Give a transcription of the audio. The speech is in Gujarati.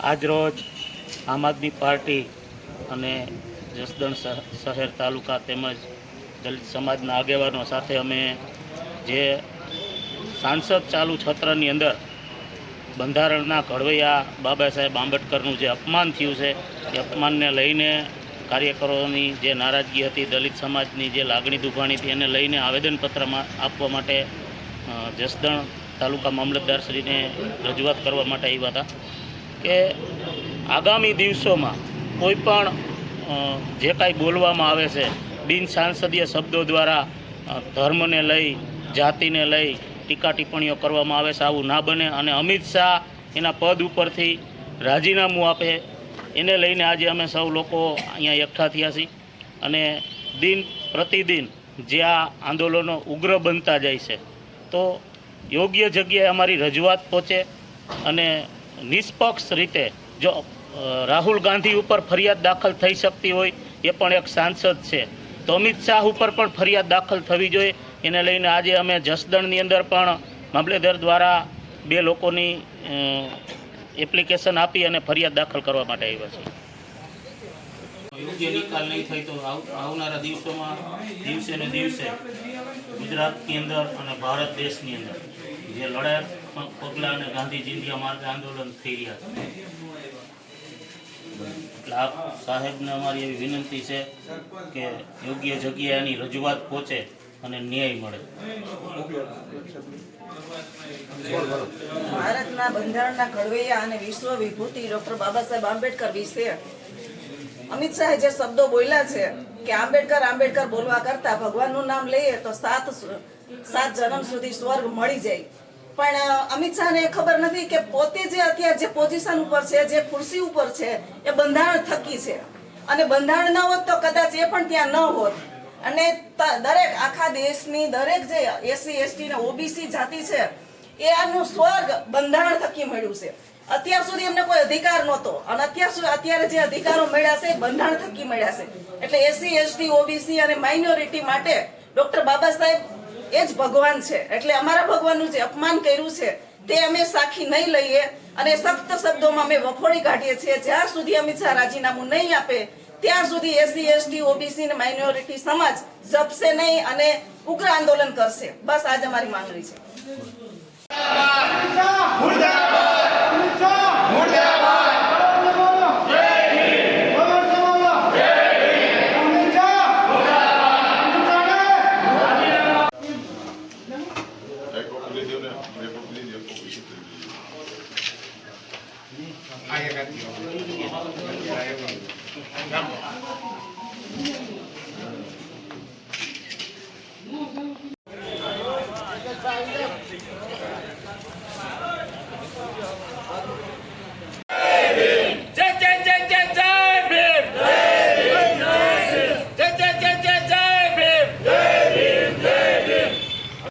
આજરોજ આમ આદમી પાર્ટી અને જસદણ શહેર તાલુકા તેમજ દલિત સમાજના આગેવાનો સાથે અમે જે સાંસદ ચાલુ છત્રની અંદર બંધારણના ઘડવૈયા બાબા સાહેબ આંબેડકરનું જે અપમાન થયું છે એ અપમાનને લઈને કાર્યકરોની જે નારાજગી હતી, દલિત સમાજની જે લાગણી દુભાણી હતી, એને લઈને આવેદનપત્રમાં આપવા માટે જસદણ તાલુકા મામલતદારશ્રીને રજૂઆત કરવા માટે આવ્યા હતા કે આગામી દિવસોમાં કોઈ પણ જે કાંઈ બોલવામાં આવે છે બિન સાંસદીય શબ્દો દ્વારા ધર્મને લઈ, જાતિને લઈ ટીકા ટિપ્પણીઓ કરવામાં આવે છે, આવું ના બને અને અમિત શાહ એના પદ ઉપરથી રાજીનામું આપે, એને લઈને આજે અમે સૌ લોકો અહીંયા એકઠા થયા છીએ. અને દિન પ્રતિદિન જે આ આંદોલનો ઉગ્ર બનતા જાય છે તો યોગ્ય જગ્યાએ અમારી રજૂઆત પહોંચે અને નિષ્પક્ષ રીતે જો રાહુલ ગાંધી ઉપર ફરિયાદ દાખલ થઈ શકતી હોય, એ પણ એક સાંસદ છે, તો અમિત શાહ ઉપર પણ ફરિયાદ દાખલ થવી જોઈએ. એને લઈને આજે અમે જસદણની અંદર પણ મામલેદાર દ્વારા 2 લોકોની એપ્લિકેશન આપી અને ફરિયાદ દાખલ કરવા માટે આવ્યા છે. યોગ્ય નિકાલ નહીં થાય તો આવનારા દિવસોમાં દિવસે ને દિવસે ગુજરાતની અંદર અને ભારત દેશની અંદર જે લડાયક પગલાં અને ગાંધી જિંદગી માર્ગે આંદોલન થઈ રહ્યા છે, એટલે આપ સાહેબને અમારી એવી વિનંતી છે કે યોગ્ય જગ્યાએ એની રજૂઆત પહોંચે અને ન્યાય મળે. ભારતના બંધારણના ઘડવૈયા અને વિશ્વ વિભૂતિ ડોક્ટર બાબા સાહેબ આંબેડકર વિશે અમિત શાહે જે શબ્દો બોલ્યા છે કે આંબેડકર આંબેડકર બોલવા કરતા ભગવાનનું નામ લઈએ તો સાત જન્મ સુધી સ્વર્ગ મળી જાય. પણ અમિત શાહને ખબર નથી કે પોતે જે અત્યારે જે પોઝિશન ઉપર છે, જે ખુરશી ઉપર છે, એ બંધારણ થકી છે અને બંધારણ ન હોત તો કદાચ એ પણ ત્યાં ન હોત. અને દરેક આખા દેશની દરેક જે એસસી એસટી ને ઓબીસી જાતિ છે એ આનું સ્વર્ગ બંધારણ થકી મળ્યું છે. અત્યાર સુધી એમને કોઈ અધિકાર નહોતો અને અત્યારે જે અધિકારો મળ્યા છે બંધારણ થકી મળ્યા છે. એટલે એસસી એસટી ઓબીસી અને માઇનોરિટી માટે ડોક્ટર બાબા સાહેબ એ જ ભગવાન છે. એટલે અમારા ભગવાનનું જે અપમાન કર્યું છે તે અમે સાખી નહીં લઈએ અને સખ્ત શબ્દોમાં અમે વખોડી કાઢીએ છીએ. જ્યાં સુધી અમિત શાહ રાજીનામું નહીં આપે ત્યાં સુધી એસસી એસટી ઓબીસી અને માઇનોરિટી સમાજ જપશે નહીં અને ઉગ્ર આંદોલન કરશે. બસ આજ અમારી માંગણી છે. Ahí acá, tío.